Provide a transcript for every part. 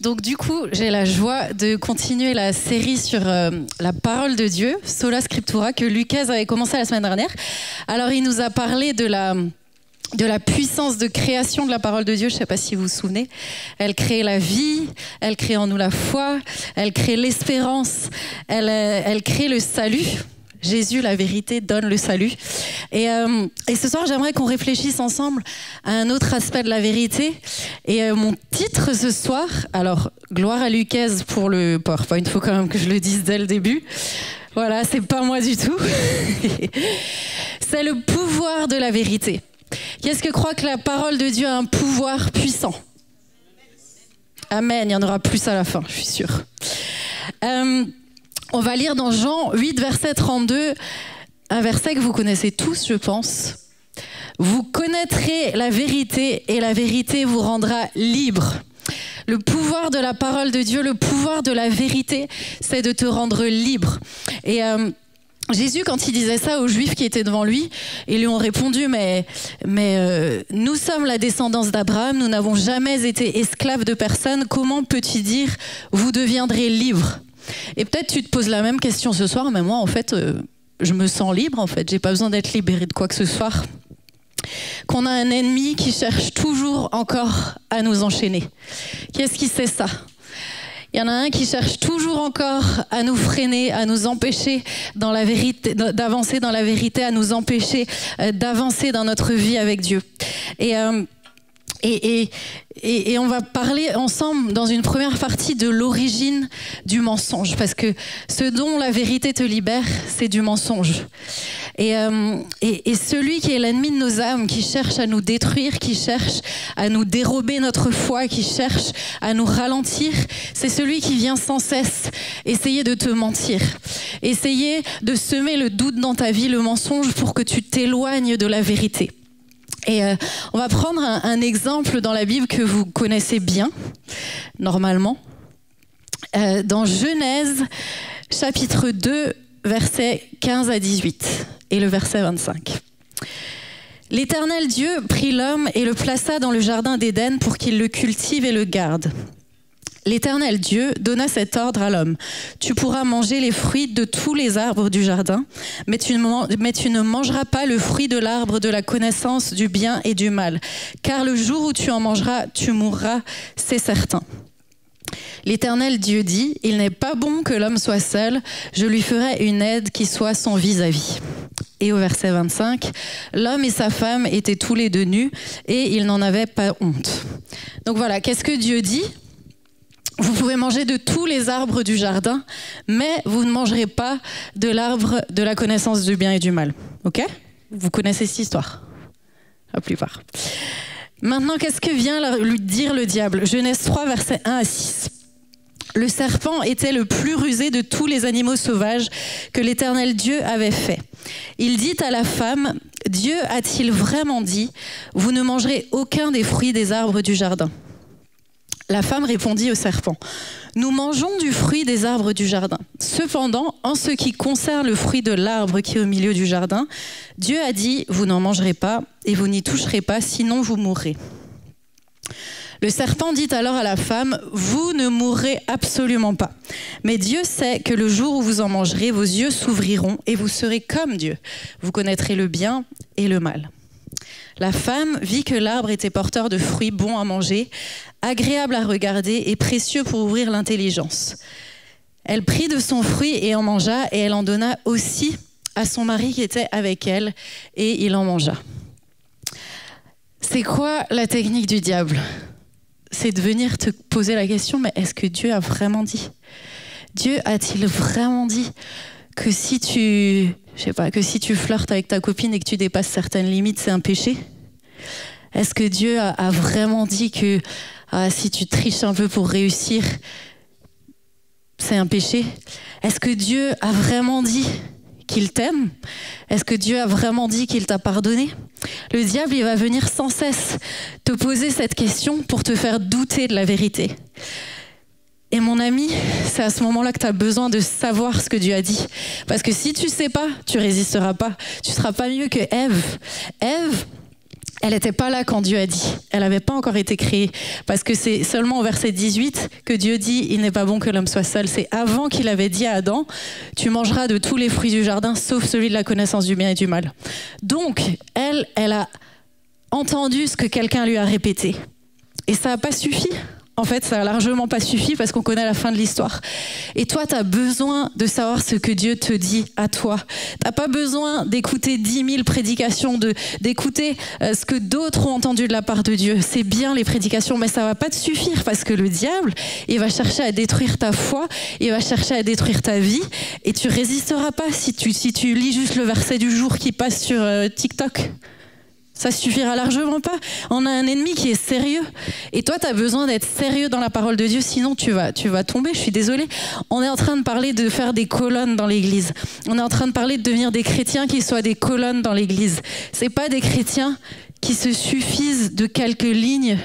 Donc du coup, j'ai la joie de continuer la série sur la parole de Dieu, Sola Scriptura, que Lucas avait commencé la semaine dernière. Alors il nous a parlé de la puissance de création de la parole de Dieu, je ne sais pas si vous vous souvenez. Elle crée la vie, elle crée en nous la foi, elle crée l'espérance, elle crée le salut. Jésus, la vérité, donne le salut. Et ce soir, j'aimerais qu'on réfléchisse ensemble à un autre aspect de la vérité. Et mon titre ce soir, alors, gloire à Lucas pour le PowerPoint, il faut quand même que je le dise dès le début. Voilà, c'est pas moi du tout. C'est le pouvoir de la vérité. Qu'est-ce que croit que la parole de Dieu a un pouvoir puissant? Amen, il y en aura plus à la fin, je suis sûre. On va lire dans Jean 8, verset 32, un verset que vous connaissez tous, je pense. Vous connaîtrez la vérité et la vérité vous rendra libre. Le pouvoir de la parole de Dieu, le pouvoir de la vérité, c'est de te rendre libre. Et Jésus, quand il disait ça aux Juifs qui étaient devant lui, ils lui ont répondu, mais nous sommes la descendance d'Abraham, nous n'avons jamais été esclaves de personne, comment peux-tu dire, vous deviendrez libres? Et peut-être tu te poses la même question ce soir, mais moi en fait, je me sens libre en fait, j'ai pas besoin d'être libéré de quoi que ce soit. Qu'on a un ennemi qui cherche toujours encore à nous enchaîner. Qu'est-ce qui c'est ça? Il y en a un qui cherche toujours encore à nous freiner, à nous empêcher dans la vérité, d'avancer dans la vérité, à nous empêcher d'avancer dans notre vie avec Dieu. Et on va parler ensemble dans une première partie de l'origine du mensonge, parce que ce dont la vérité te libère, c'est du mensonge. Et celui qui est l'ennemi de nos âmes, qui cherche à nous détruire, qui cherche à nous dérober notre foi, qui cherche à nous ralentir, c'est celui qui vient sans cesse essayer de te mentir, essayer de semer le doute dans ta vie, le mensonge, pour que tu t'éloignes de la vérité. Et on va prendre un exemple dans la Bible que vous connaissez bien, normalement. Dans Genèse, chapitre 2, versets 15 à 18, et le verset 25. « L'Éternel Dieu prit l'homme et le plaça dans le jardin d'Éden pour qu'il le cultive et le garde. L'Éternel Dieu donna cet ordre à l'homme. Tu pourras manger les fruits de tous les arbres du jardin, mais tu ne mangeras pas le fruit de l'arbre de la connaissance du bien et du mal, car le jour où tu en mangeras, tu mourras, c'est certain. L'Éternel Dieu dit, il n'est pas bon que l'homme soit seul, je lui ferai une aide qui soit son vis-à-vis. Et au verset 25, l'homme et sa femme étaient tous les deux nus et ils n'en avaient pas honte. Donc voilà, qu'est-ce que Dieu dit ? Vous pouvez manger de tous les arbres du jardin, mais vous ne mangerez pas de l'arbre de la connaissance du bien et du mal. Ok? Vous connaissez cette histoire? La plupart. Maintenant, qu'est-ce que vient lui dire le diable? Genèse 3, versets 1 à 6. Le serpent était le plus rusé de tous les animaux sauvages que l'Éternel Dieu avait fait. Il dit à la femme, Dieu a-t-il vraiment dit, vous ne mangerez aucun des fruits des arbres du jardin? La femme répondit au serpent, « Nous mangeons du fruit des arbres du jardin. Cependant, en ce qui concerne le fruit de l'arbre qui est au milieu du jardin, Dieu a dit, vous n'en mangerez pas et vous n'y toucherez pas, sinon vous mourrez. » Le serpent dit alors à la femme, « Vous ne mourrez absolument pas. Mais Dieu sait que le jour où vous en mangerez, vos yeux s'ouvriront et vous serez comme Dieu. Vous connaîtrez le bien et le mal. » La femme vit que l'arbre était porteur de fruits bons à manger, agréable à regarder et précieux pour ouvrir l'intelligence. Elle prit de son fruit et en mangea, et elle en donna aussi à son mari qui était avec elle, et il en mangea. C'est quoi la technique du diable? C'est de venir te poser la question, mais est-ce que Dieu a vraiment dit? Dieu a-t-il vraiment dit que si tu flirtes avec ta copine et que tu dépasses certaines limites, c'est un péché? Est-ce que Dieu a vraiment dit que si tu triches un peu pour réussir, c'est un péché? Est-ce que Dieu a vraiment dit qu'il t'aime? Est-ce que Dieu a vraiment dit qu'il t'a pardonné? Le diable, il va venir sans cesse te poser cette question pour te faire douter de la vérité. Et mon ami, c'est à ce moment-là que tu as besoin de savoir ce que Dieu a dit. Parce que si tu ne sais pas, tu ne résisteras pas. Tu ne seras pas mieux que Ève. Ève, elle n'était pas là quand Dieu a dit. Elle n'avait pas encore été créée. Parce que c'est seulement au verset 18 que Dieu dit « Il n'est pas bon que l'homme soit seul ». C'est avant qu'il avait dit à Adam « Tu mangeras de tous les fruits du jardin, sauf celui de la connaissance du bien et du mal ». Donc, elle a entendu ce que quelqu'un lui a répété. Et ça n'a pas suffi. En fait, ça n'a largement pas suffi parce qu'on connaît la fin de l'histoire. Et toi, tu as besoin de savoir ce que Dieu te dit à toi. Tu n'as pas besoin d'écouter 10 000 prédications, d'écouter ce que d'autres ont entendu de la part de Dieu. C'est bien les prédications, mais ça ne va pas te suffire parce que le diable, il va chercher à détruire ta foi, il va chercher à détruire ta vie et tu résisteras pas si tu lis juste le verset du jour qui passe sur TikTok. Ça suffira largement pas. On a un ennemi qui est sérieux. Et toi, tu as besoin d'être sérieux dans la parole de Dieu, sinon tu vas tomber, je suis désolée. On est en train de parler de faire des colonnes dans l'église. On est en train de parler de devenir des chrétiens qui soient des colonnes dans l'église. C'est pas des chrétiens qui se suffisent de quelques lignes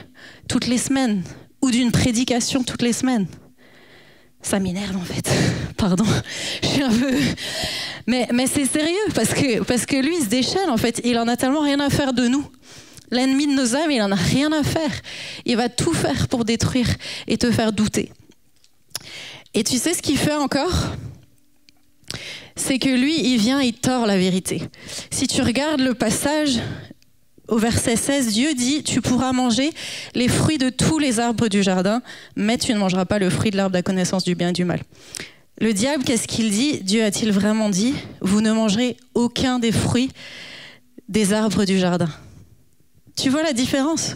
toutes les semaines ou d'une prédication toutes les semaines. Ça m'énerve en fait. Pardon. Je suis un peu... Mais c'est sérieux parce que lui, il se déchaîne en fait. Il en a tellement rien à faire de nous. L'ennemi de nos âmes, il en a rien à faire. Il va tout faire pour détruire et te faire douter. Et tu sais ce qu'il fait encore ? C'est que lui, il vient, il tord la vérité. Si tu regardes le passage... Au verset 16, Dieu dit « Tu pourras manger les fruits de tous les arbres du jardin, mais tu ne mangeras pas le fruit de l'arbre de la connaissance du bien et du mal. » Le diable, qu'est-ce qu'il dit ? Dieu a-t-il vraiment dit « Vous ne mangerez aucun des fruits des arbres du jardin ?» Tu vois la différence ?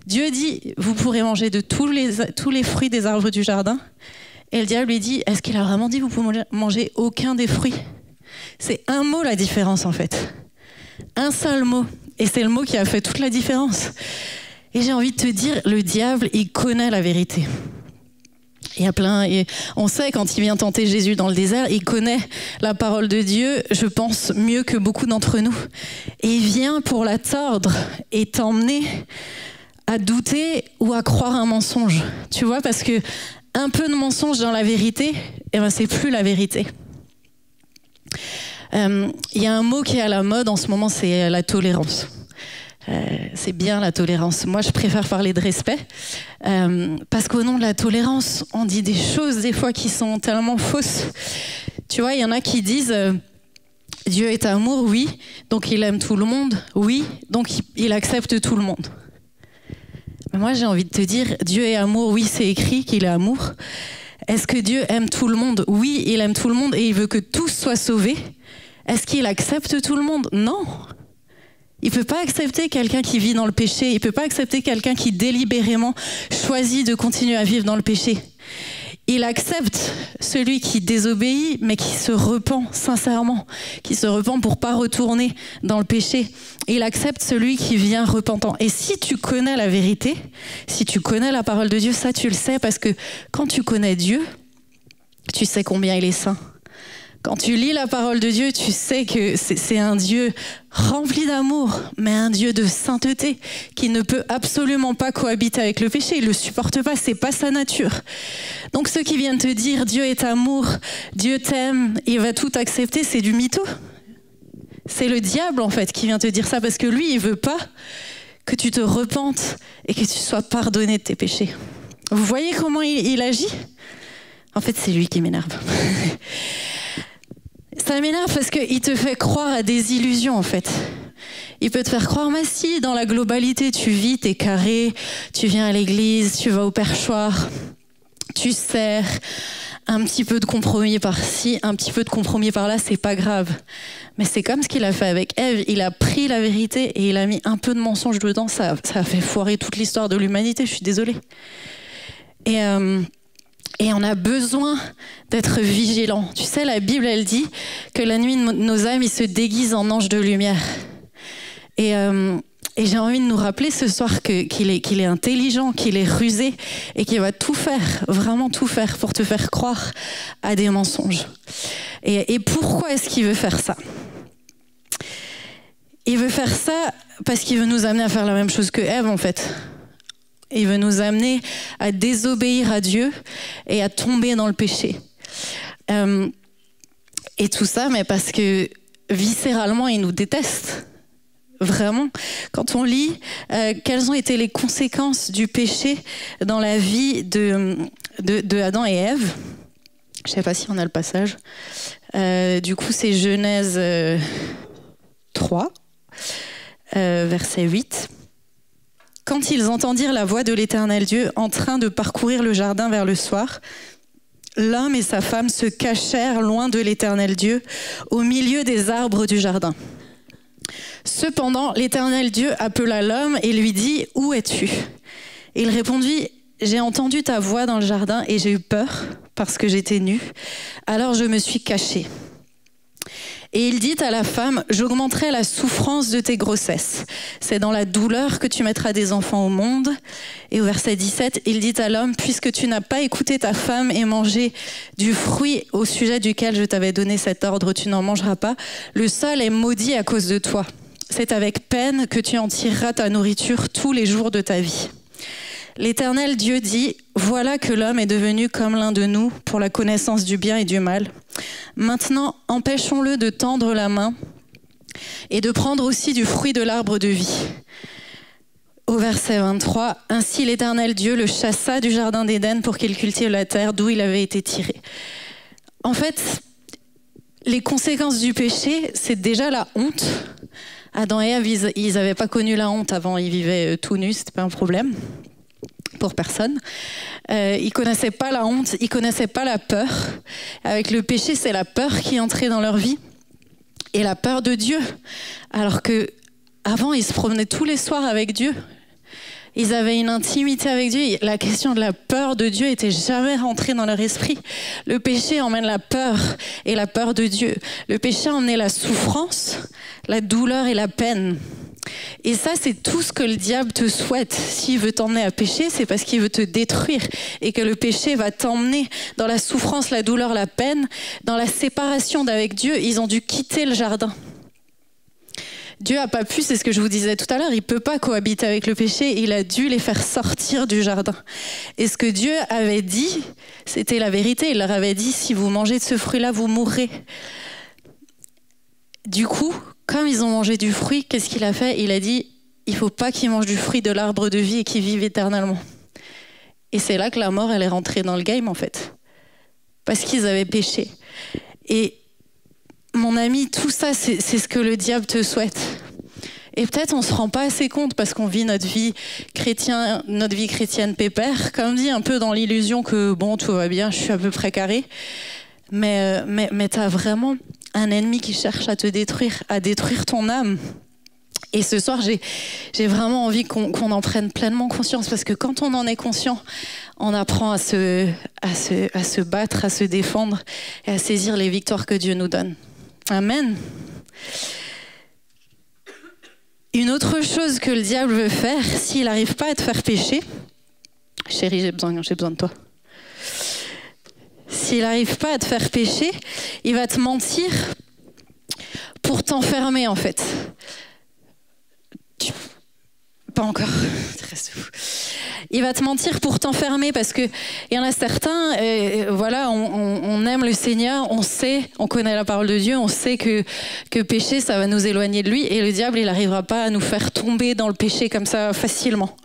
Dieu dit « Vous pourrez manger de tous les fruits des arbres du jardin. » Et le diable lui dit « Est-ce qu'il a vraiment dit « Vous pouvez manger aucun des fruits ?» C'est un mot la différence en fait. Un seul mot. Et c'est le mot qui a fait toute la différence. Et j'ai envie de te dire, le diable, il connaît la vérité. Il y a plein, et on sait quand il vient tenter Jésus dans le désert, il connaît la parole de Dieu, je pense, mieux que beaucoup d'entre nous. Et il vient pour la tordre et t'emmener à douter ou à croire un mensonge. Tu vois, parce que un peu de mensonge dans la vérité, eh ben, c'est plus la vérité. Y a un mot qui est à la mode en ce moment, c'est la tolérance. C'est bien la tolérance. Moi, je préfère parler de respect parce qu'au nom de la tolérance, on dit des choses des fois qui sont tellement fausses. Tu vois, il y en a qui disent Dieu est amour, oui, donc il aime tout le monde, oui, donc il accepte tout le monde. Mais moi, j'ai envie de te dire, Dieu est amour, oui, c'est écrit qu'il est amour. Est-ce que Dieu aime tout le monde ? Oui, il aime tout le monde et il veut que tous soient sauvés. Est-ce qu'il accepte tout le monde ? Non. Il ne peut pas accepter quelqu'un qui vit dans le péché. Il ne peut pas accepter quelqu'un qui délibérément choisit de continuer à vivre dans le péché. Il accepte celui qui désobéit, mais qui se repent sincèrement, qui se repent pour ne pas retourner dans le péché. Il accepte celui qui vient repentant. Et si tu connais la vérité, si tu connais la parole de Dieu, ça tu le sais, parce que quand tu connais Dieu, tu sais combien il est saint. Quand tu lis la parole de Dieu, tu sais que c'est un Dieu rempli d'amour, mais un Dieu de sainteté qui ne peut absolument pas cohabiter avec le péché. Il ne le supporte pas, c'est pas sa nature. Donc ceux qui viennent te dire Dieu est amour, Dieu t'aime, il va tout accepter, c'est du mytho. C'est le diable en fait qui vient te dire ça parce que lui, il veut pas que tu te repentes et que tu sois pardonné de tes péchés. Vous voyez comment il agit ? En fait, c'est lui qui m'énerve. Ça m'énerve parce qu'il te fait croire à des illusions en fait. Il peut te faire croire, mais si, dans la globalité, tu vis, t'es carré, tu viens à l'église, tu vas au perchoir, tu sers, un petit peu de compromis par-ci, un petit peu de compromis par-là, c'est pas grave. Mais c'est comme ce qu'il a fait avec Ève, il a pris la vérité et il a mis un peu de mensonge dedans, ça a fait foirer toute l'histoire de l'humanité, je suis désolée. Et on a besoin d'être vigilants. Tu sais, la Bible, elle dit que la nuit, nos âmes, ils se déguisent en anges de lumière. Et j'ai envie de nous rappeler ce soir qu'il est intelligent, qu'il est rusé et qu'il va tout faire, vraiment tout faire pour te faire croire à des mensonges. Et pourquoi est-ce qu'il veut faire ça ? Il veut faire ça parce qu'il veut nous amener à faire la même chose que Ève, en fait. Il veut nous amener à désobéir à Dieu et à tomber dans le péché. Et tout ça, mais parce que viscéralement, il nous déteste. vraiment, quand on lit quelles ont été les conséquences du péché dans la vie de Adam et Ève. Je ne sais pas si on a le passage. Du coup, c'est Genèse 3, verset 8. Quand ils entendirent la voix de l'Éternel Dieu en train de parcourir le jardin vers le soir, l'homme et sa femme se cachèrent loin de l'Éternel Dieu, au milieu des arbres du jardin. Cependant, l'Éternel Dieu appela l'homme et lui dit « Où es-tu » Il répondit « J'ai entendu ta voix dans le jardin et j'ai eu peur parce que j'étais nu. Alors je me suis caché. » Et il dit à la femme, j'augmenterai la souffrance de tes grossesses. C'est dans la douleur que tu mettras des enfants au monde. Et au verset 17, il dit à l'homme, puisque tu n'as pas écouté ta femme et mangé du fruit au sujet duquel je t'avais donné cet ordre, tu n'en mangeras pas, le sol est maudit à cause de toi. C'est avec peine que tu en tireras ta nourriture tous les jours de ta vie. L'Éternel Dieu dit, voilà que l'homme est devenu comme l'un de nous pour la connaissance du bien et du mal. Maintenant, empêchons-le de tendre la main et de prendre aussi du fruit de l'arbre de vie. Au verset 23, ainsi l'Éternel Dieu le chassa du jardin d'Éden pour qu'il cultive la terre d'où il avait été tiré. En fait, les conséquences du péché, c'est déjà la honte. Adam et Ève, ils n'avaient pas connu la honte avant, ils vivaient tout nus, c'était pas un problème pour personne. Ils connaissaient pas la honte, ils connaissaient pas la peur. Avec le péché, c'est la peur qui est entrée dans leur vie et la peur de Dieu. Alors que avant, ils se promenaient tous les soirs avec Dieu. Ils avaient une intimité avec Dieu. La question de la peur de Dieu était jamais rentrée dans leur esprit. Le péché emmène la peur et la peur de Dieu. Le péché a emmené la souffrance, la douleur et la peine. Et ça, c'est tout ce que le diable te souhaite. S'il veut t'emmener à pécher, c'est parce qu'il veut te détruire et que le péché va t'emmener dans la souffrance, la douleur, la peine, dans la séparation d'avec Dieu. Ils ont dû quitter le jardin. Dieu n'a pas pu, c'est ce que je vous disais tout à l'heure, il ne peut pas cohabiter avec le péché, il a dû les faire sortir du jardin. Et ce que Dieu avait dit, c'était la vérité. Il leur avait dit, si vous mangez de ce fruit-là, vous mourrez. Du coup, comme ils ont mangé du fruit, qu'est-ce qu'il a fait? Il a dit, il ne faut pas qu'ils mangent du fruit de l'arbre de vie et qu'ils vivent éternellement. Et c'est là que la mort, elle est rentrée dans le game, en fait. Parce qu'ils avaient péché. Et mon ami, tout ça, c'est ce que le diable te souhaite. Et peut-être on ne se rend pas assez compte parce qu'on vit notre vie chrétienne pépère, comme dit, un peu dans l'illusion que bon, tout va bien, je suis à peu près carré. Mais tu as vraiment un ennemi qui cherche à te détruire, à détruire ton âme. Et ce soir, j'ai vraiment envie qu'on en prenne pleinement conscience, parce que quand on en est conscient, on apprend à se battre, à se défendre et à saisir les victoires que Dieu nous donne. Amen. Une autre chose que le diable veut faire, s'il n'arrive pas à te faire pécher, chérie, j'ai besoin de toi. S'il n'arrive pas à te faire pécher, il va te mentir pour t'enfermer, en fait. Pas encore. Il va te mentir pour t'enfermer, parce que il y en a certains, voilà, on aime le Seigneur, on connaît la parole de Dieu, on sait que pécher, ça va nous éloigner de lui, et le diable, il n'arrivera pas à nous faire tomber dans le péché comme ça facilement.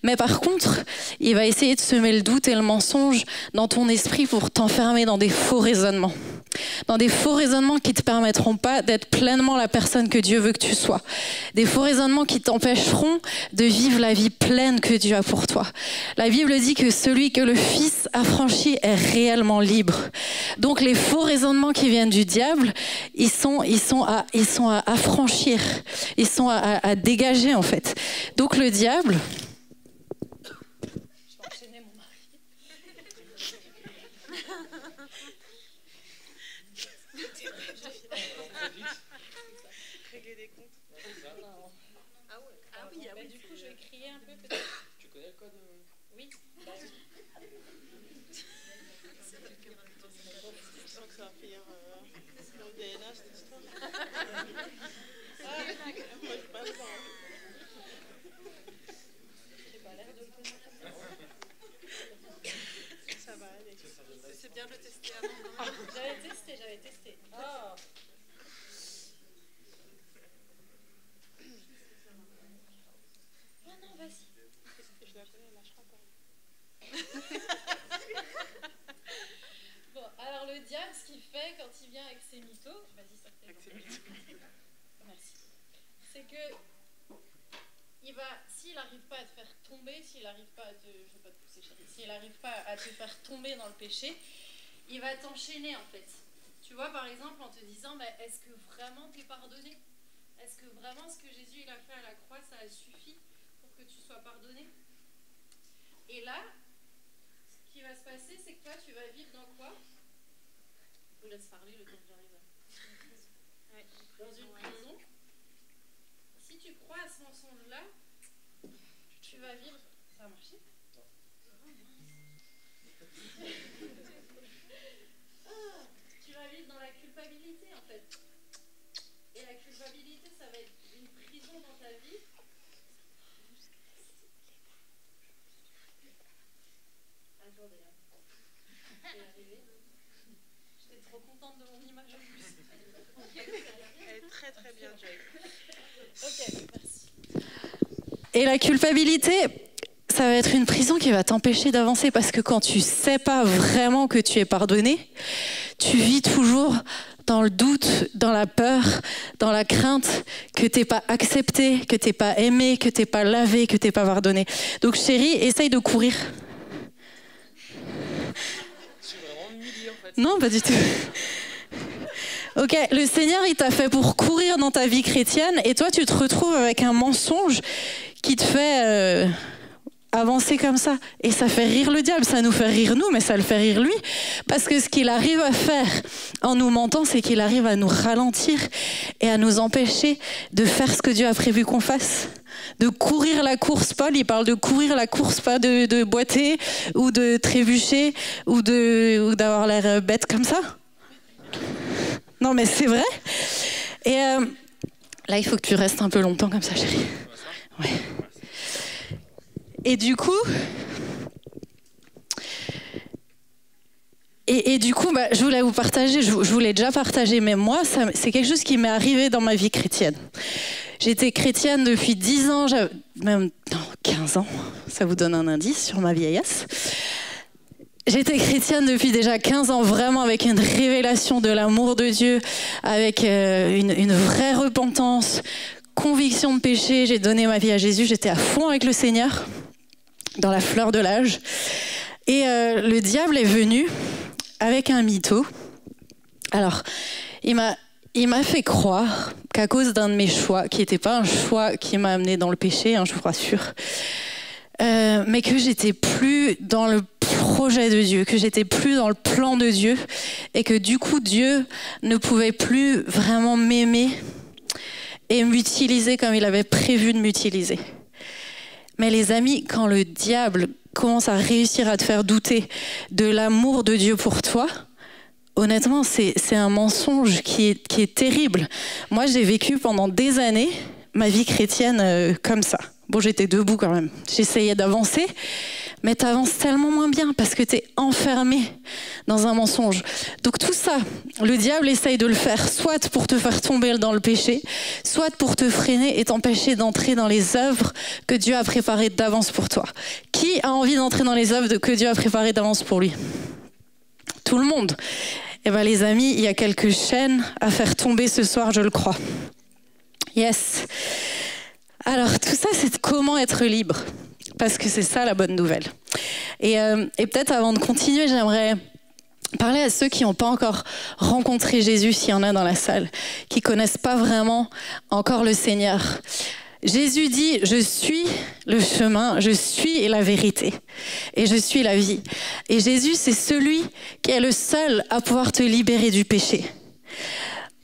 Mais par contre, il va essayer de semer le doute et le mensonge dans ton esprit pour t'enfermer dans des faux raisonnements. Dans des faux raisonnements qui ne te permettront pas d'être pleinement la personne que Dieu veut que tu sois. Des faux raisonnements qui t'empêcheront de vivre la vie pleine que Dieu a pour toi. La Bible dit que celui que le Fils a franchi est réellement libre. Donc les faux raisonnements qui viennent du diable, ils sont à affranchir, ils sont à dégager en fait. Donc le diable... C'est bien de le tester avant. J'avais testé. Oh. non, vas-y. Je la connais, elle lâchera pas. Bon, alors le diable, ce qu'il fait quand il vient avec ses mythos, vas-y, ça fait. Merci. C'est que il va, s'il n'arrive pas à te faire tomber, s'il n'arrive pas à te, je vais pas te pousser, chérie, s'il n'arrive pas à te faire tomber dans le péché, il va t'enchaîner en fait. Tu vois, par exemple, en te disant, bah, est-ce que vraiment t'es pardonné? Est-ce que vraiment ce que Jésus il a fait à la croix, ça a suffi pour que tu sois pardonné? Et là, ce qui va se passer, c'est que toi, tu vas vivre dans quoi? Je vous laisse parler le temps que j'arrive dans une prison. Si tu crois à ce mensonge-là, tu vas vivre... Ça a marché? Tu vas vivre dans la culpabilité, en fait. Et la culpabilité, ça va être une prison dans ta vie. Attendez, là. Je vais y arriver. J'étais trop contente de mon image en plus. Elle est très très bien, Joy. Ok, merci. Et la culpabilité, ça va être une prison qui va t'empêcher d'avancer parce que quand tu sais pas vraiment que tu es pardonné, tu vis toujours dans le doute, dans la peur, dans la crainte que t'es pas accepté, que t'es pas aimé, que t'es pas lavé, que t'es pas pardonné. Donc chérie, essaye de courir. Je suis vraiment humiliée en fait. Non, pas du tout. Ok, le Seigneur, il t'a fait pour courir dans ta vie chrétienne et toi, tu te retrouves avec un mensonge qui te fait avancer comme ça. Et ça fait rire le diable, ça nous fait rire nous, mais ça le fait rire lui. Parce que ce qu'il arrive à faire en nous mentant, c'est qu'il arrive à nous ralentir et à nous empêcher de faire ce que Dieu a prévu qu'on fasse. De courir la course. Paul, il parle de courir la course, pas de boiter ou de trébucher ou d'avoir l'air bête comme ça. Non, mais c'est vrai. Et là, il faut que tu restes un peu longtemps comme ça, chérie. Ouais. Et du coup, bah, je voulais vous partager, je vous l'ai déjà partagé, mais moi, c'est quelque chose qui m'est arrivé dans ma vie chrétienne. J'étais chrétienne depuis 10 ans, même 15 ans, ça vous donne un indice sur ma vieillesse. J'étais chrétienne depuis déjà 15 ans, vraiment avec une révélation de l'amour de Dieu, avec une vraie repentance, conviction de péché. J'ai donné ma vie à Jésus, j'étais à fond avec le Seigneur, dans la fleur de l'âge. Et le diable est venu avec un mytho. Alors, il m'a fait croire qu'à cause d'un de mes choix, qui n'était pas un choix qui m'a amené dans le péché, je vous rassure, mais que j'étais plus dans le projet de Dieu, que j'étais plus dans le plan de Dieu, et que du coup Dieu ne pouvait plus vraiment m'aimer et m'utiliser comme il avait prévu de m'utiliser. Mais les amis, quand le diable commence à réussir à te faire douter de l'amour de Dieu pour toi, honnêtement, c'est un mensonge qui est terrible. Moi, j'ai vécu pendant des années ma vie chrétienne comme ça. Bon, j'étais debout quand même. J'essayais d'avancer, mais t'avances tellement moins bien parce que t'es enfermé dans un mensonge. Donc tout ça, le diable essaye de le faire soit pour te faire tomber dans le péché, soit pour te freiner et t'empêcher d'entrer dans les œuvres que Dieu a préparées d'avance pour toi. Qui a envie d'entrer dans les œuvres que Dieu a préparées d'avance pour lui? Tout le monde. Eh bien les amis, il y a quelques chaînes à faire tomber ce soir, je le crois. Yes. Alors tout ça, c'est comment être libre. Parce que c'est ça la bonne nouvelle. Et peut-être avant de continuer, j'aimerais parler à ceux qui n'ont pas encore rencontré Jésus, s'il y en a dans la salle, qui ne connaissent pas vraiment encore le Seigneur. Jésus dit, je suis le chemin, je suis la vérité et je suis la vie. Et Jésus, c'est celui qui est le seul à pouvoir te libérer du péché.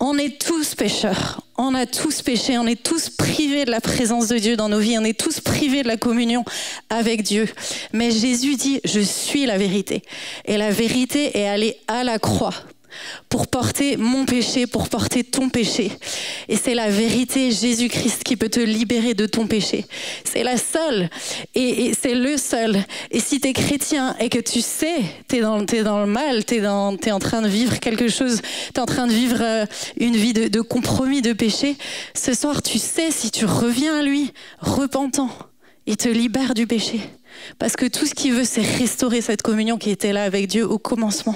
On est tous pécheurs, on a tous péché, on est tous privés de la présence de Dieu dans nos vies, on est tous privés de la communion avec Dieu. Mais Jésus dit, je suis la vérité. Et la vérité est allée à la croix pour porter mon péché, pour porter ton péché. Et c'est la vérité, Jésus-Christ, qui peut te libérer de ton péché. C'est la seule, et c'est le seul. Et si t'es chrétien et que tu sais, t'es dans le mal, t'es en train de vivre quelque chose, t'es en train de vivre une vie de compromis, de péché, ce soir, tu sais, si tu reviens à lui, repentant, Il te libère du péché. Parce que tout ce qu'il veut, c'est restaurer cette communion qui était là avec Dieu au commencement.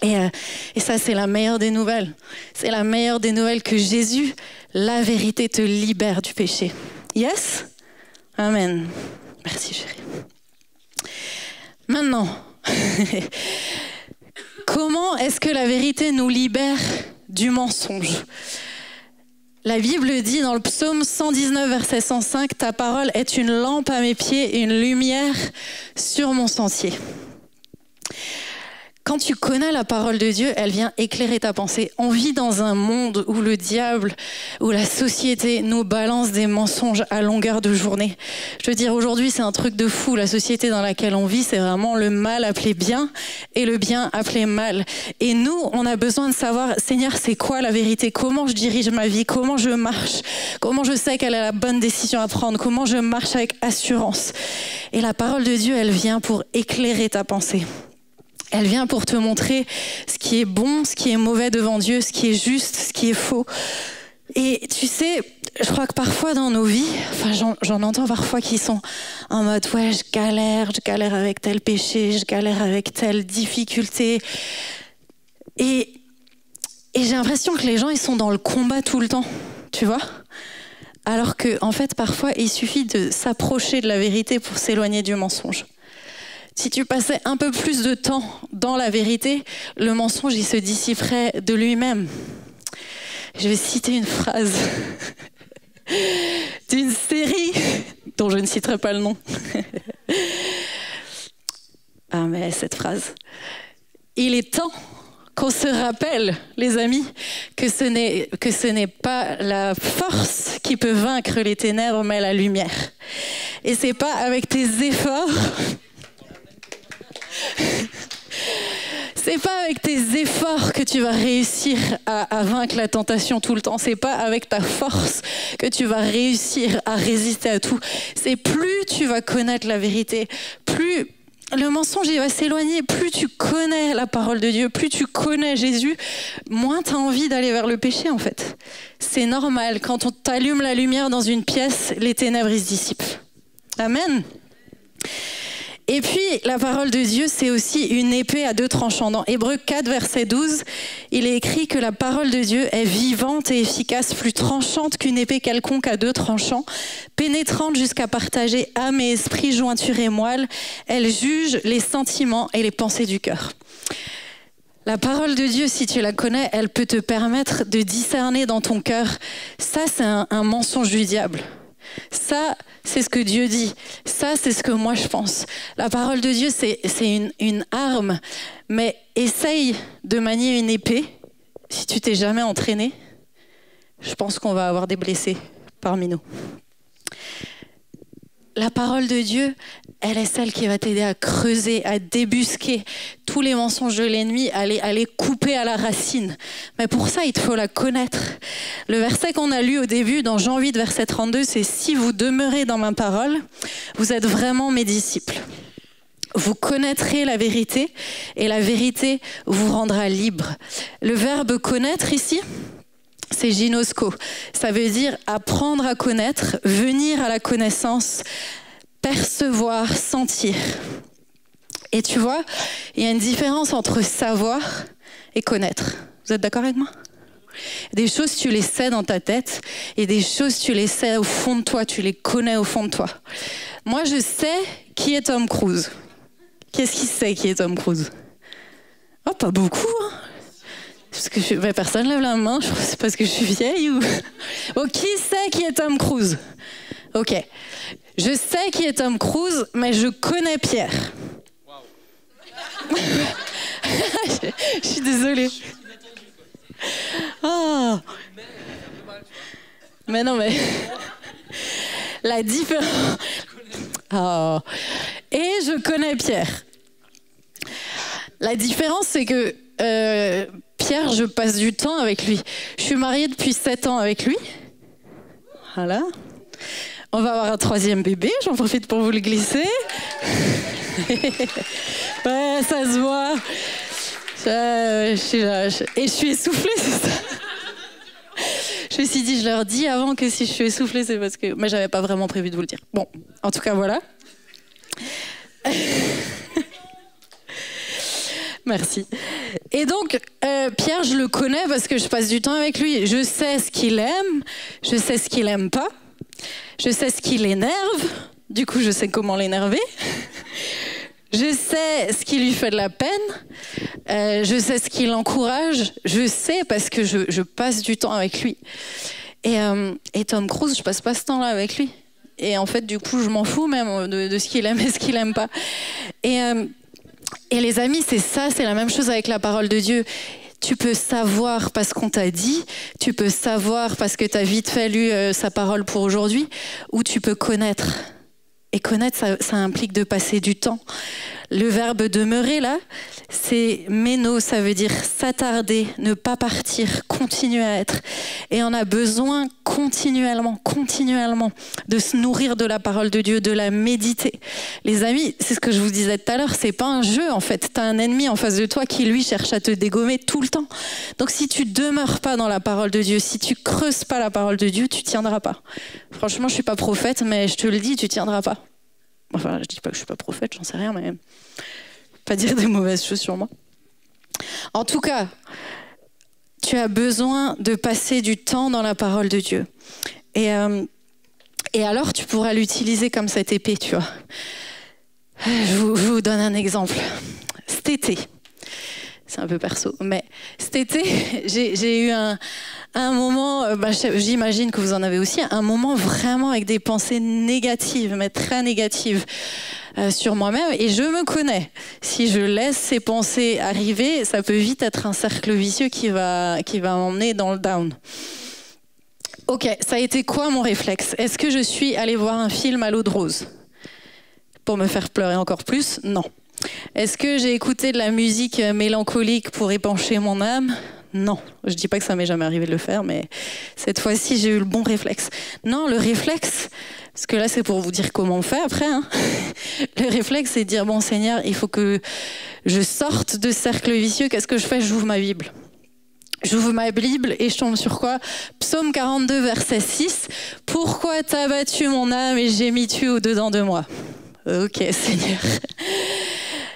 Et ça, c'est la meilleure des nouvelles. C'est la meilleure des nouvelles que Jésus, la vérité, te libère du péché. Yes? Amen. Merci, chérie. Maintenant, comment est-ce que la vérité nous libère du mensonge? La Bible dit dans le psaume 119, verset 105, « Ta parole est une lampe à mes pieds et une lumière sur mon sentier. » Quand tu connais la parole de Dieu, elle vient éclairer ta pensée. On vit dans un monde où le diable, où la société nous balance des mensonges à longueur de journée. Je veux dire, aujourd'hui, c'est un truc de fou. La société dans laquelle on vit, c'est vraiment le mal appelé bien et le bien appelé mal. Et nous, on a besoin de savoir, Seigneur, c'est quoi la vérité? Comment je dirige ma vie? Comment je marche? Comment je sais quelle est la bonne décision à prendre? Comment je marche avec assurance? Et la parole de Dieu, elle vient pour éclairer ta pensée. Elle vient pour te montrer ce qui est bon, ce qui est mauvais devant Dieu, ce qui est juste, ce qui est faux. Et tu sais, je crois que parfois dans nos vies, j'en entends parfois qui sont en mode « ouais, je galère avec tel péché, je galère avec telle difficulté. » Et j'ai l'impression que les gens, ils sont dans le combat tout le temps, tu vois ? Alors qu'en fait, parfois, il suffit de s'approcher de la vérité pour s'éloigner du mensonge. Si tu passais un peu plus de temps dans la vérité, le mensonge, il se dissiperait de lui-même. Je vais citer une phrase d'une série dont je ne citerai pas le nom. Ah mais cette phrase. Il est temps qu'on se rappelle, les amis, que ce n'est pas la force qui peut vaincre les ténèbres, mais la lumière. Et c'est pas avec tes efforts... C'est pas avec tes efforts que tu vas réussir à vaincre la tentation tout le temps. C'est pas avec ta force que tu vas réussir à résister à tout. C'est plus tu vas connaître la vérité, plus le mensonge il va s'éloigner, plus tu connais la parole de Dieu, plus tu connais Jésus, moins tu as envie d'aller vers le péché en fait. C'est normal, quand on t'allume la lumière dans une pièce, les ténèbres ils se dissipent. Amen. Et puis, la parole de Dieu, c'est aussi une épée à deux tranchants. Dans Hébreux 4, verset 12, il est écrit que la parole de Dieu est vivante et efficace, plus tranchante qu'une épée quelconque à deux tranchants, pénétrante jusqu'à partager âme et esprit, jointure et moelle. Elle juge les sentiments et les pensées du cœur. La parole de Dieu, si tu la connais, elle peut te permettre de discerner dans ton cœur. Ça, c'est un mensonge du diable. Ça, c'est ce que Dieu dit. Ça, c'est ce que moi je pense. La parole de Dieu, c'est une arme. Mais essaye de manier une épée. Si tu t'es jamais entraîné, je pense qu'on va avoir des blessés parmi nous. La parole de Dieu, elle est celle qui va t'aider à creuser, à débusquer tous les mensonges de l'ennemi, à les couper à la racine. Mais pour ça, il te faut la connaître. Le verset qu'on a lu au début, dans Jean 8, verset 32, c'est « Si vous demeurez dans ma parole, vous êtes vraiment mes disciples. Vous connaîtrez la vérité et la vérité vous rendra libre. » Le verbe « connaître » ici, c'est ginosko. Ça veut dire apprendre à connaître, venir à la connaissance, percevoir, sentir. Et tu vois, il y a une différence entre savoir et connaître. Vous êtes d'accord avec moi? Des choses, tu les sais dans ta tête, et des choses, tu les sais au fond de toi, tu les connais au fond de toi. Moi, je sais qui est Tom Cruise. Qu'est-ce qui sait qui est Tom Cruise? Oh, pas beaucoup, hein. Parce que personne lève la main, je crois que c'est parce que je suis vieille ou... Oh, qui sait qui est Tom Cruise? Ok. Je sais qui est Tom Cruise, mais je connais Pierre. Wow. Je suis désolée. Oh. Mais non, mais... La différence... Oh. Et je connais Pierre. La différence, c'est que... Pierre, je passe du temps avec lui. Je suis mariée depuis 7 ans avec lui. Voilà. On va avoir un 3e bébé, j'en profite pour vous le glisser. Ouais, ça se voit. Et je suis essoufflée, c'est ça. Je me suis dit, je leur dis avant que si je suis essoufflée, c'est parce que... Mais j'avais pas vraiment prévu de vous le dire. Bon, en tout cas, voilà. Merci. Et donc, Pierre, je le connais parce que je passe du temps avec lui. Je sais ce qu'il aime, je sais ce qu'il aime pas, je sais ce qui l'énerve. Du coup, je sais comment l'énerver. Je sais ce qui lui fait de la peine. Je sais ce qui l'encourage. Je sais parce que je passe du temps avec lui. Et Tom Cruise, je passe pas ce temps-là avec lui. Et en fait, du coup, je m'en fous même de ce qu'il aime et ce qu'il aime pas. Et les amis, c'est ça, c'est la même chose avec la parole de Dieu. Tu peux savoir parce qu'on t'a dit, tu peux savoir parce que tu as vite fait lu sa parole pour aujourd'hui, ou tu peux connaître. Et connaître, ça implique de passer du temps. Le verbe demeurer, là, c'est méno, ça veut dire s'attarder, ne pas partir, continuer à être. Et on a besoin continuellement de se nourrir de la parole de Dieu, de la méditer. Les amis, c'est ce que je vous disais tout à l'heure, c'est pas un jeu en fait. T'as un ennemi en face de toi qui lui cherche à te dégommer tout le temps. Donc si tu demeures pas dans la parole de Dieu, si tu creuses pas la parole de Dieu, tu tiendras pas. Franchement, je suis pas prophète, mais je te le dis, tu tiendras pas. Enfin, je dis pas que je suis pas prophète, j'en sais rien, mais pas dire des mauvaises choses sur moi. En tout cas, tu as besoin de passer du temps dans la parole de Dieu. Et alors, tu pourras l'utiliser comme cette épée, tu vois. Je vous donne un exemple. Cet été, c'est un peu perso, mais cet été, j'ai eu un moment, j'imagine que vous en avez aussi, un moment vraiment avec des pensées négatives, mais très négatives sur moi-même. Et je me connais. Si je laisse ces pensées arriver, ça peut vite être un cercle vicieux qui va m'emmener dans le down. Ok, ça a été quoi mon réflexe? Est-ce que je suis allée voir un film à l'eau de rose pour me faire pleurer encore plus? Non. Est-ce que j'ai écouté de la musique mélancolique pour épancher mon âme? Non. Je dis pas que ça m'est jamais arrivé de le faire, mais cette fois-ci, j'ai eu le bon réflexe. Non, le réflexe, parce que là, c'est pour vous dire comment on fait après. Hein. Le réflexe, c'est de dire, bon Seigneur, il faut que je sorte de ce cercle vicieux. Qu'est-ce que je fais? J'ouvre ma Bible. J'ouvre ma Bible et je tombe sur quoi? Psaume 42, verset 6. « Pourquoi t'as battu mon âme et gémis-tu au-dedans de moi ?» Ok, Seigneur.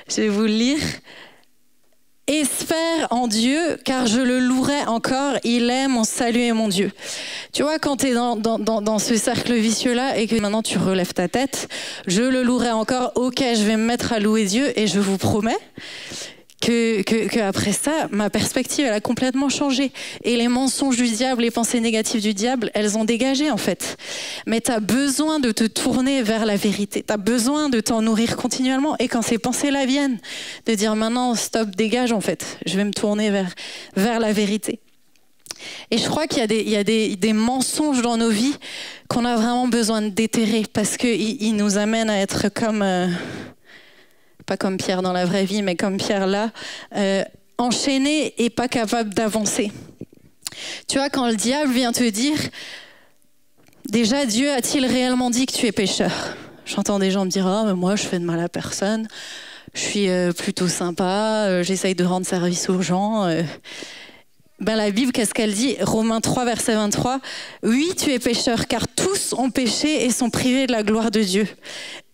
Je vais vous le lire. « Espère en Dieu, car je le louerai encore. Il est mon salut et mon Dieu. » Tu vois, quand tu es dans ce cercle vicieux-là et que maintenant tu relèves ta tête, je le louerai encore. Ok, je vais me mettre à louer Dieu et je vous promets que après ça, ma perspective, elle a complètement changé. Et les mensonges du diable, les pensées négatives du diable, elles ont dégagé en fait. Mais tu as besoin de te tourner vers la vérité. Tu as besoin de t'en nourrir continuellement. Et quand ces pensées-là viennent, de dire maintenant, stop, dégage en fait. Je vais me tourner vers la vérité. Et je crois qu'il y a des mensonges dans nos vies qu'on a vraiment besoin de déterrer parce qu'ils nous amènent à être comme... pas comme Pierre dans la vraie vie, mais comme Pierre là, enchaîné et pas capable d'avancer. Tu vois, quand le diable vient te dire, déjà, Dieu a-t-il réellement dit que tu es pécheur? J'entends des gens me dire, mais moi, je fais de mal à personne, je suis plutôt sympa, j'essaye de rendre service aux gens. La Bible, qu'est-ce qu'elle dit? Romains 3, verset 23, « Oui, tu es pécheur, car tous ont péché et sont privés de la gloire de Dieu. »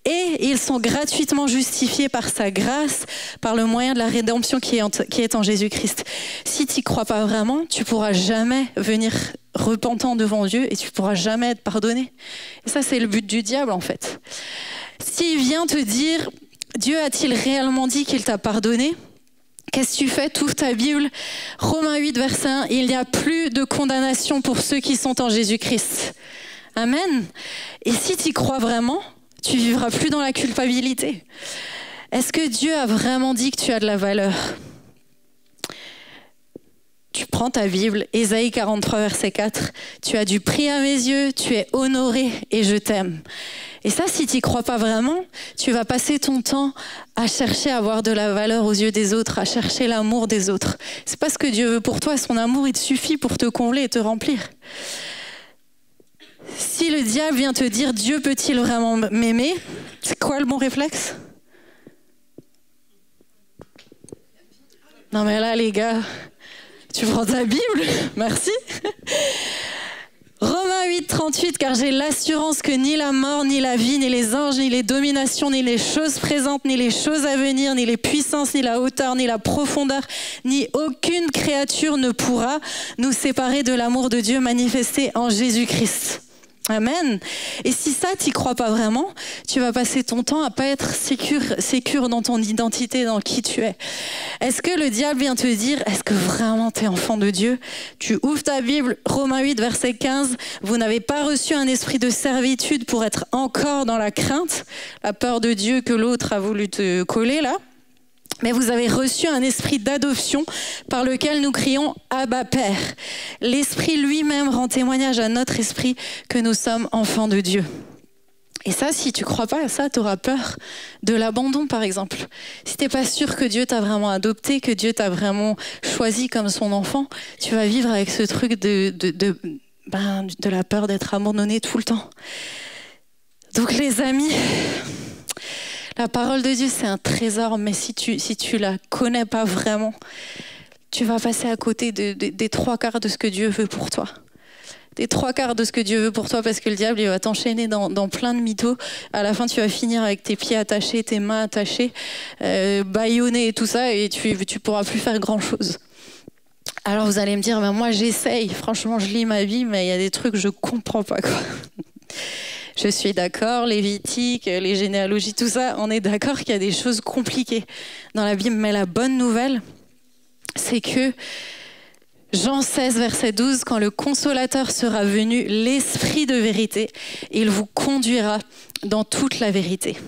Et ils sont gratuitement justifiés par sa grâce, par le moyen de la rédemption qui est en Jésus-Christ. Si tu n'y crois pas vraiment, tu ne pourras jamais venir repentant devant Dieu et tu ne pourras jamais être pardonné. Et ça, c'est le but du diable, en fait. S'il vient te dire, Dieu a-t-il réellement dit qu'il t'a pardonné? Qu'est-ce que tu fais? Tu ouvres ta Bible. Romains 8, verset 1, « Il n'y a plus de condamnation pour ceux qui sont en Jésus-Christ. » Amen. Et si tu y crois vraiment, tu vivras plus dans la culpabilité. Est-ce que Dieu a vraiment dit que tu as de la valeur? Tu prends ta Bible, Ésaïe 43, verset 4. Tu as du prix à mes yeux, tu es honoré et je t'aime. Et ça, si tu n'y crois pas vraiment, tu vas passer ton temps à chercher à avoir de la valeur aux yeux des autres, à chercher l'amour des autres. C'est pas ce que Dieu veut pour toi. Son amour, il te suffit pour te combler et te remplir. Si le diable vient te dire « Dieu peut-il vraiment m'aimer ?» C'est quoi le bon réflexe? Non mais là les gars, tu prends ta Bible, merci. 8:38, car j'ai l'assurance que ni la mort, ni la vie, ni les anges, ni les dominations, ni les choses présentes, ni les choses à venir, ni les puissances, ni la hauteur, ni la profondeur, ni aucune créature ne pourra nous séparer de l'amour de Dieu manifesté en Jésus-Christ. Amen. Et si ça, t'y crois pas vraiment, tu vas passer ton temps à pas être sécure dans ton identité, dans qui tu es. Est-ce que le diable vient te dire, est-ce que vraiment t'es enfant de Dieu? Tu ouvres ta Bible, Romains 8, verset 15, vous n'avez pas reçu un esprit de servitude pour être encore dans la crainte, la peur de Dieu que l'autre a voulu te coller là. Mais vous avez reçu un esprit d'adoption par lequel nous crions « Abba, Père ». L'Esprit lui-même rend témoignage à notre esprit que nous sommes enfants de Dieu. Et ça, si tu ne crois pas à ça, tu auras peur de l'abandon, par exemple. Si tu n'es pas sûr que Dieu t'a vraiment adopté, que Dieu t'a vraiment choisi comme son enfant, tu vas vivre avec ce truc de la peur d'être abandonné tout le temps. Donc les amis... La parole de Dieu, c'est un trésor, mais si tu la connais pas vraiment, tu vas passer à côté des 3/4 de ce que Dieu veut pour toi. Des 3/4 de ce que Dieu veut pour toi, parce que le diable, il va t'enchaîner dans plein de mythos. À la fin, tu vas finir avec tes pieds attachés, tes mains attachées, bâillonné et tout ça, et tu pourras plus faire grand-chose. Alors vous allez me dire, moi j'essaye, franchement je lis ma vie, mais il y a des trucs que je comprends pas, quoi. Je suis d'accord, Lévitique, les généalogies, tout ça, on est d'accord qu'il y a des choses compliquées dans la Bible. Mais la bonne nouvelle, c'est que Jean 16, verset 12, quand le Consolateur sera venu, l'Esprit de vérité, il vous conduira dans toute la vérité.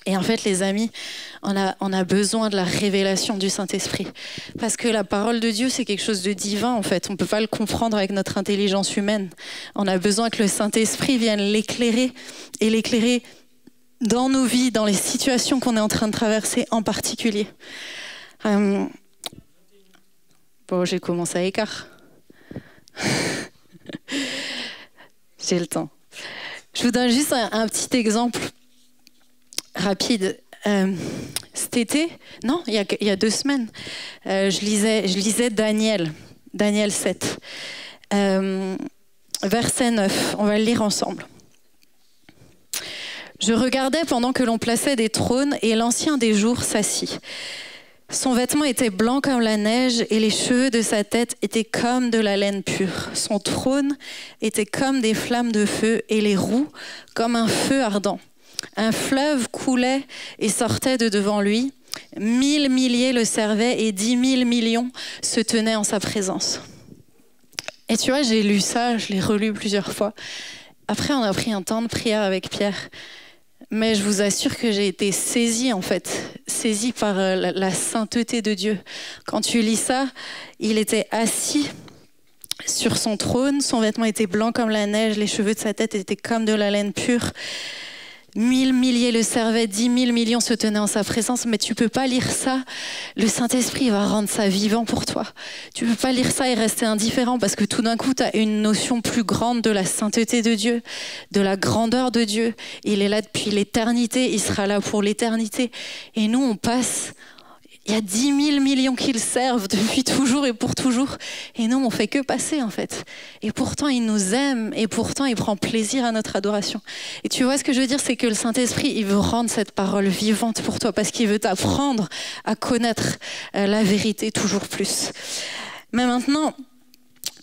Et en fait, les amis, on a besoin de la révélation du Saint-Esprit. Parce que la parole de Dieu, c'est quelque chose de divin, en fait. On ne peut pas le comprendre avec notre intelligence humaine. On a besoin que le Saint-Esprit vienne l'éclairer et l'éclairer dans nos vies, dans les situations qu'on est en train de traverser en particulier. Bon, j'ai commencé à écart. J'ai le temps. Je vous donne juste un petit exemple rapide. Cet été, non, il y a 2 semaines, je lisais Daniel 7, verset 9. On va le lire ensemble. Je regardais pendant que l'on plaçait des trônes et l'ancien des jours s'assit. Son vêtement était blanc comme la neige et les cheveux de sa tête étaient comme de la laine pure. Son trône était comme des flammes de feu et les roues comme un feu ardent. Un fleuve coulait et sortait de devant lui. 1000 milliers le servaient et 10 000 millions se tenaient en sa présence. Et tu vois, j'ai lu ça, je l'ai relu plusieurs fois. Après, on a pris un temps de prière avec Pierre. Mais je vous assure que j'ai été saisie, en fait, saisie par la sainteté de Dieu. Quand tu lis ça, il était assis sur son trône, son vêtement était blanc comme la neige, les cheveux de sa tête étaient comme de la laine pure. 1000 milliers le servaient, 10 000 millions se tenaient en sa présence, mais tu peux pas lire ça. Le Saint-Esprit va rendre ça vivant pour toi. Tu peux pas lire ça et rester indifférent parce que tout d'un coup, tu as une notion plus grande de la sainteté de Dieu, de la grandeur de Dieu. Il est là depuis l'éternité, il sera là pour l'éternité. Et nous, on passe... Il y a 10 000 millions qui le servent depuis toujours et pour toujours. Et nous, on fait que passer, en fait. Et pourtant, il nous aime. Et pourtant, il prend plaisir à notre adoration. Et tu vois, ce que je veux dire, c'est que le Saint-Esprit, il veut rendre cette parole vivante pour toi parce qu'il veut t'apprendre à connaître la vérité toujours plus. Mais maintenant,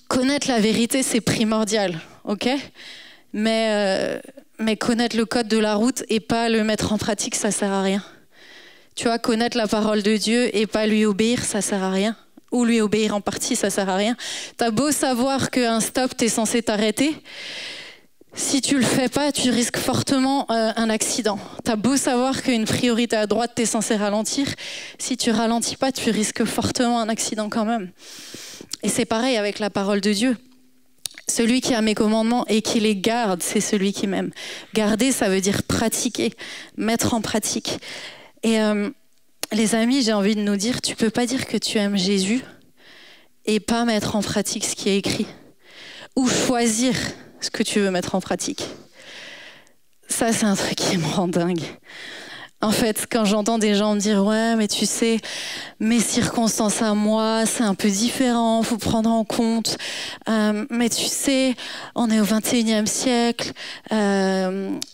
connaître la vérité, c'est primordial, ok ? Mais connaître le code de la route et pas le mettre en pratique, ça sert à rien. Tu vois, connaître la parole de Dieu et pas lui obéir, ça sert à rien. Ou lui obéir en partie, ça sert à rien. T'as beau savoir qu'un stop, t'es censé t'arrêter. Si tu le fais pas, tu risques fortement un accident. T'as beau savoir qu'une priorité à droite, t'es censé ralentir. Si tu ralentis pas, tu risques fortement un accident quand même. Et c'est pareil avec la parole de Dieu. Celui qui a mes commandements et qui les garde, c'est celui qui m'aime. Garder, ça veut dire pratiquer, mettre en pratique. Et les amis, j'ai envie de nous dire, tu peux pas dire que tu aimes Jésus et pas mettre en pratique ce qui est écrit. Ou choisir ce que tu veux mettre en pratique. Ça, c'est un truc qui me rend dingue. En fait, quand j'entends des gens me dire « Ouais, mais tu sais, mes circonstances à moi, c'est un peu différent, faut prendre en compte. Mais tu sais, on est au 21e siècle,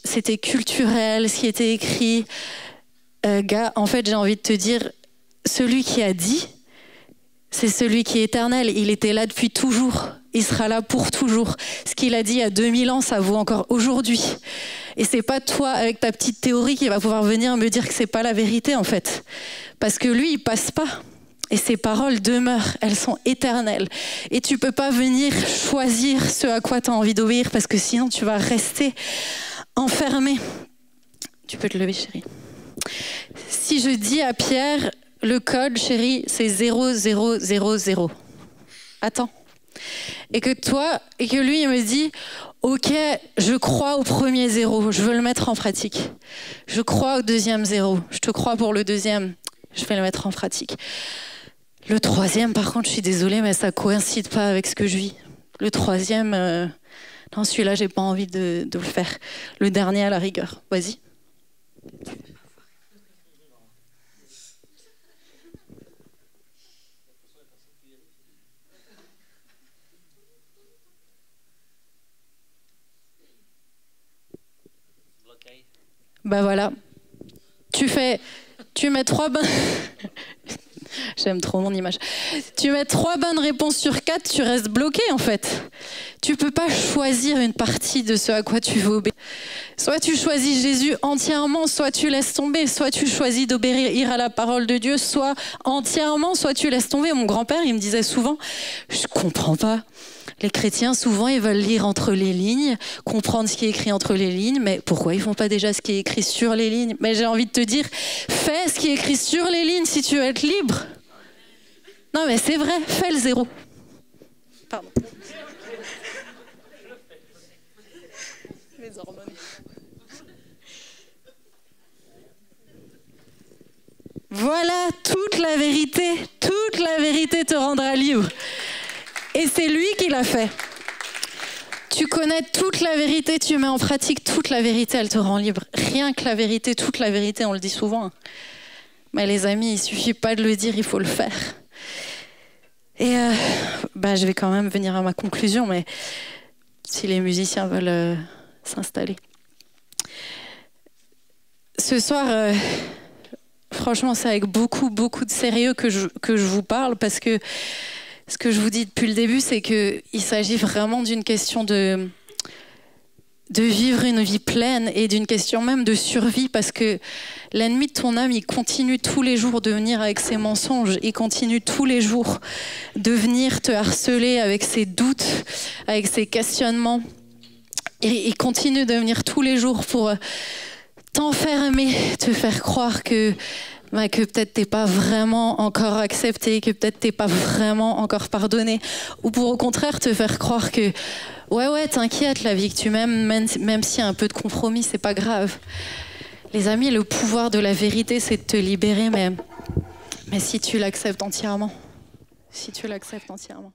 c'était culturel, ce qui était écrit. » Gars, en fait, j'ai envie de te dire, celui qui a dit, c'est celui qui est éternel. Il était là depuis toujours. Il sera là pour toujours. Ce qu'il a dit il y a 2000 ans, ça vaut encore aujourd'hui. Et c'est pas toi, avec ta petite théorie, qui va pouvoir venir me dire que c'est pas la vérité, en fait. Parce que lui, il passe pas. Et ses paroles demeurent. Elles sont éternelles. Et tu peux pas venir choisir ce à quoi tu as envie d'obéir, parce que sinon, tu vas rester enfermé. Tu peux te lever, chérie. Si je dis à Pierre, le code, chérie, c'est 0000. Attends. Et que lui, il me dit, ok, je crois au premier zéro, je veux le mettre en pratique. Je crois au deuxième zéro, je te crois pour le deuxième, je vais le mettre en pratique. Le troisième, par contre, je suis désolée, mais ça coïncide pas avec ce que je vis. Le troisième, non, celui-là, j'ai pas envie de le faire. Le dernier, à la rigueur, vas-y. Bah voilà, tu mets 3 bonnes... J'aime trop mon image. Tu mets 3 bonnes réponses sur 4, tu restes bloqué en fait. Tu peux pas choisir une partie de ce à quoi tu veux obéir. Soit tu choisis Jésus entièrement, soit tu laisses tomber. Soit tu choisis d'obéir à la parole de Dieu, soit entièrement, soit tu laisses tomber. Mon grand-père, il me disait souvent, je comprends pas. Les chrétiens, souvent, ils veulent lire entre les lignes, comprendre ce qui est écrit entre les lignes, mais pourquoi ils font pas déjà ce qui est écrit sur les lignes? Mais j'ai envie de te dire, fais ce qui est écrit sur les lignes si tu veux être libre. Non, mais c'est vrai, fais le zéro. Pardon. Les hormones. Voilà toute la vérité te rendra libre. Et c'est lui qui l'a fait. Tu connais toute la vérité, tu mets en pratique toute la vérité, elle te rend libre. Rien que la vérité, toute la vérité, on le dit souvent. Mais les amis, il suffit pas de le dire, il faut le faire. Et je vais quand même venir à ma conclusion, mais si les musiciens veulent s'installer. Ce soir, franchement, c'est avec beaucoup de sérieux que je vous parle, parce que ce que je vous dis depuis le début, c'est qu'il s'agit vraiment d'une question de vivre une vie pleine et d'une question même de survie, parce que l'ennemi de ton âme, il continue tous les jours de venir avec ses mensonges, il continue tous les jours de venir te harceler avec ses doutes, avec ses questionnements. Et il continue de venir tous les jours pour t'enfermer, te faire croire que peut-être t'es pas vraiment encore accepté, que peut-être t'es pas vraiment encore pardonné, ou pour au contraire te faire croire que ouais, t'inquiète, la vie que tu mènes, même s'il y a un peu de compromis, c'est pas grave. Les amis, le pouvoir de la vérité, c'est de te libérer, mais si tu l'acceptes entièrement. Si tu l'acceptes entièrement.